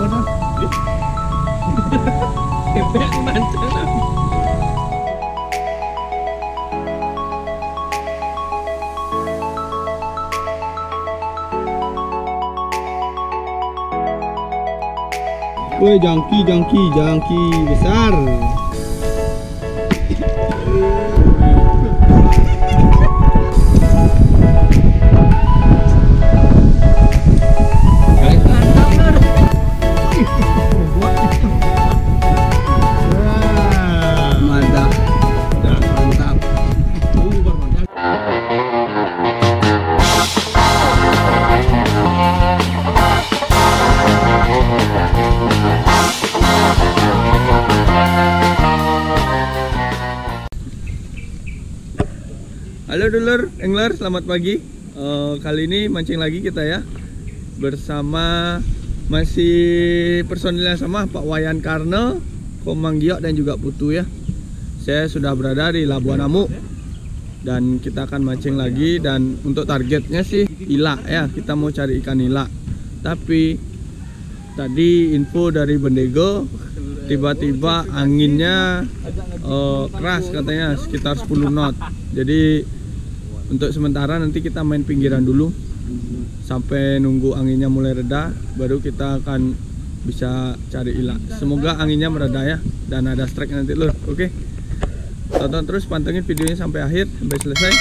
mana? Kepek mantel. Woi, jangki besar. Halo dulur angler, selamat pagi. Kali ini mancing lagi kita ya, bersama masih personil yang sama, Pak Wayan Karno, Komang Giok dan juga Putu ya. Saya sudah berada di Labuan Amuk dan kita akan mancing lagi, dan untuk targetnya sih ila ya, kita mau cari ikan ila. Tapi tadi info dari Bendego, tiba-tiba anginnya keras katanya, sekitar 10 knot. Jadi untuk sementara nanti kita main pinggiran dulu sampai nunggu anginnya mulai reda, baru kita akan bisa cari ila. Semoga anginnya mereda ya, dan ada strike nanti lur. Oke, tonton terus, pantengin videonya sampai akhir, sampai selesai.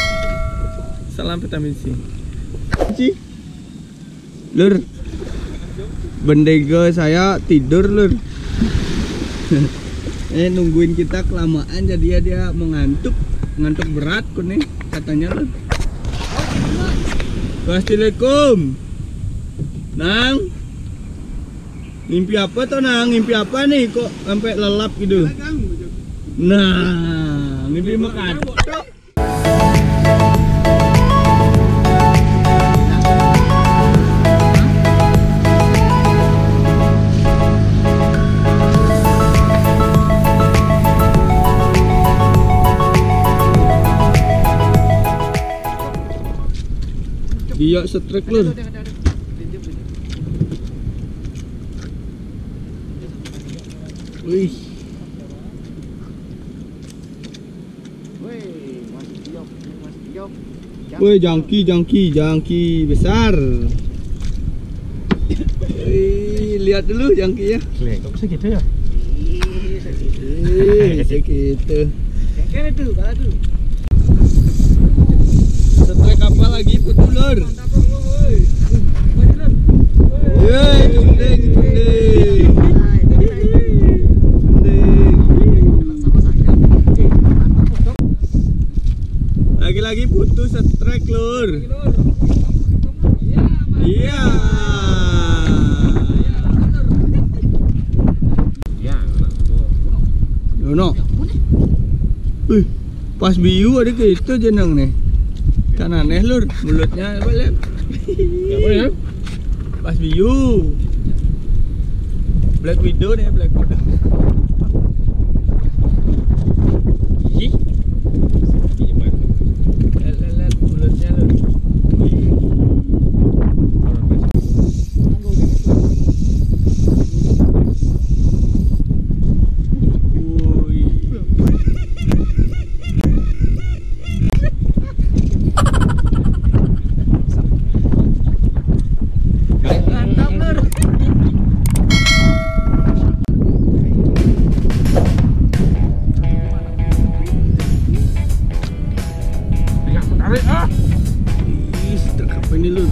Salam vitamin C. Lur, Bendego saya tidur lur. Nungguin kita kelamaan, jadi dia mengantuk berat kuning katanya lur. Assalamualaikum Nang, mimpi apa tuh Nang? Mimpi apa nih kok sampai lelap gitu? Nah, mimpi makan. Dia setrek lur. Wih. Woi, jangki besar. Wih, lihat dulu jangki ya. Kok segitu ya? Segitu. Kayak itu, kalah tuh. Setrek apa lagi Putu lur? Yeay, cunding. Lagi-lagi Putu setrek lur. Iya. Dono. Pas biu ada gitu jeneng nih. Kan aneh lur, mulutnya boleh. Ya boleh ya? Pas biu. Black Widow nih, Black Widow. Ih. Gimana? Lihat mulutnya lur. Ini lur.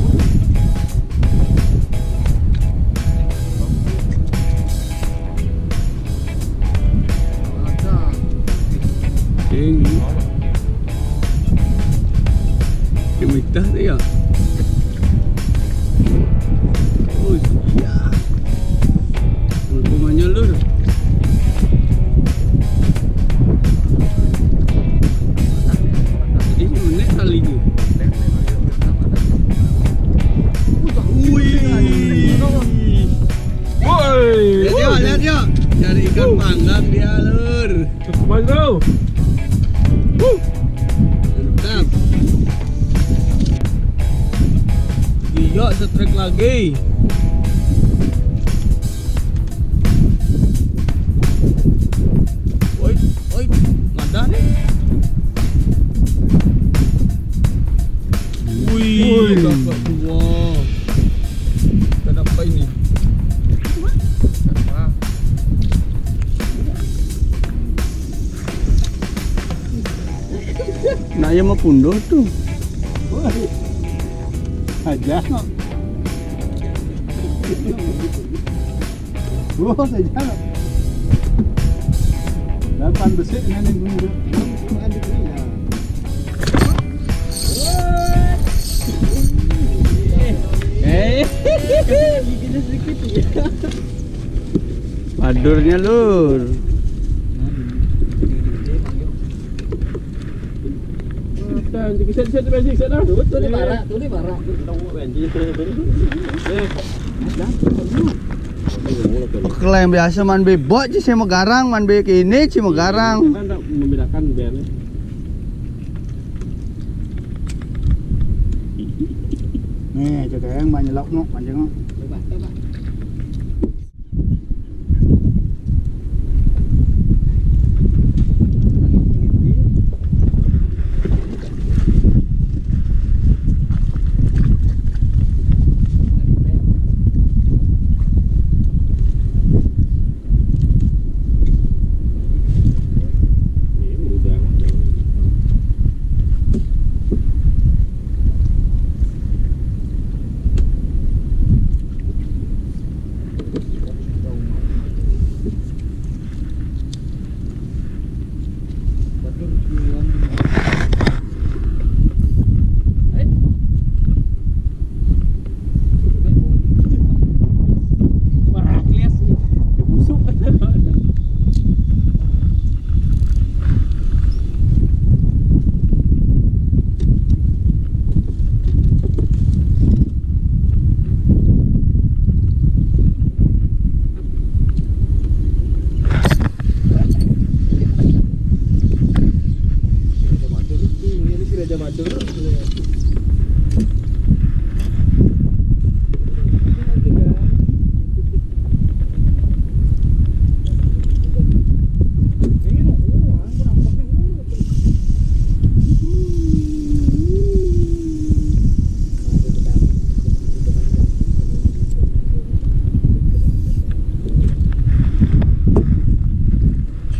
Kemitah tu ya. Oh iya. Rumahnya lur. Ini mana talinya? Lihat yuk, cari ikan panggang dia lur. Cepat bro. Mantap. Iya, setrek lagi. Anaknya mau punduh tuh. Aja no. Saja no. Dapat besar nenek gunung. Giginya sedikit ya. Padurnya lur. Set basic set dah. Tuh di barak. Klaim biasa man bebok sih mau garang, man be kini sih mau garang. Kan tak membedakan biarnya. Nih, jaga yang banyak lok no, panjang no.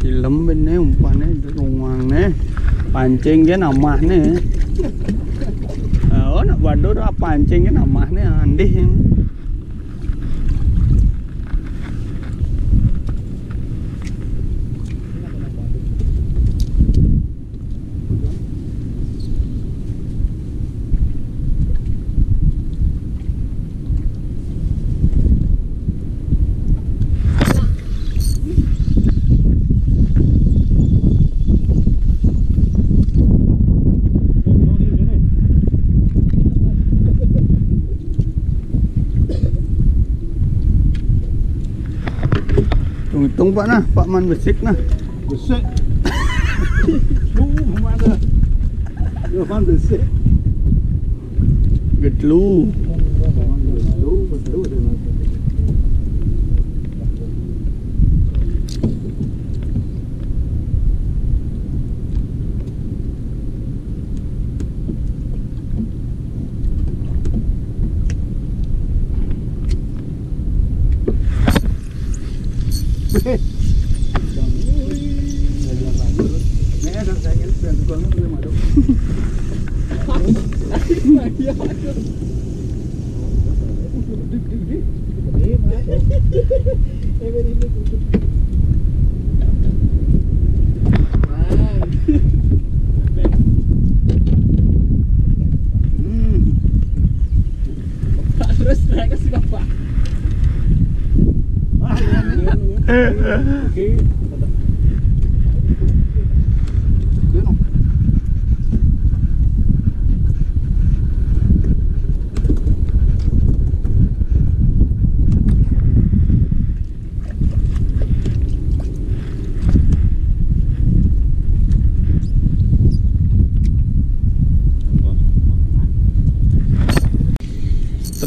Film bên này umpan này ruang này pancing cái nào mah này nak waduh dah pancing cái nào mah này andih hitung Pak nah, Pak man besik nah. Besar. Mana? Man besar. Getlu. Terus naik ke si bapak. Oke.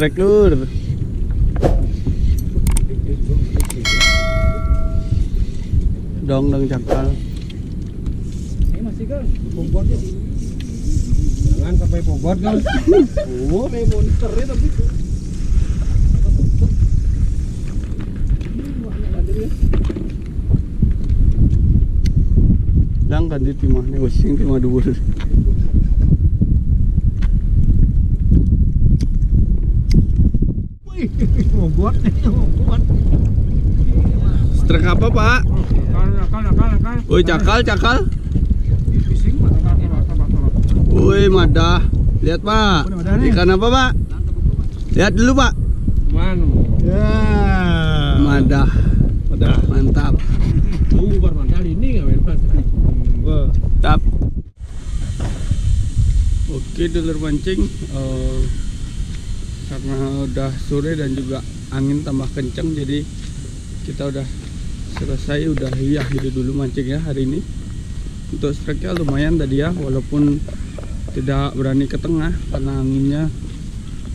Trek lur. Dong cakal. Ini masih kan bobot ya. Jangan sampai bobot kan. Oh, main monster ya tapi. Jangan di timah nih, using timah dulu. Bobot nih, bobot. Strike apa Pak? Nakal. Woi cakal. Fishing mah nakal. Woi madah. Lihat Pak. Ikan apa Pak? Lihat dulu Pak. Man. Ya. Madah. Mantap. Tunggu bar mandal ini enggak men. Mantap. Oke dulur mancing. Karena udah sore dan juga angin tambah kencang, jadi kita udah selesai, udah akhiri dulu mancing ya hari ini. Untuk strike-nya lumayan tadi ya, walaupun tidak berani ke tengah karena anginnya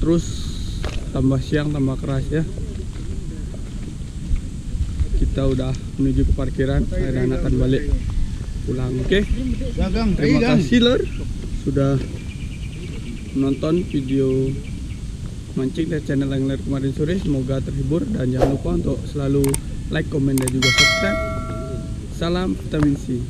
terus tambah siang tambah keras ya. Kita udah menuju ke parkiran dan akan balik pulang. Oke. Terima kasih lor sudah menonton video mancing dari channel Angler kemarin sore. Semoga terhibur dan jangan lupa untuk selalu like, komen dan juga subscribe. Salam vitamin C.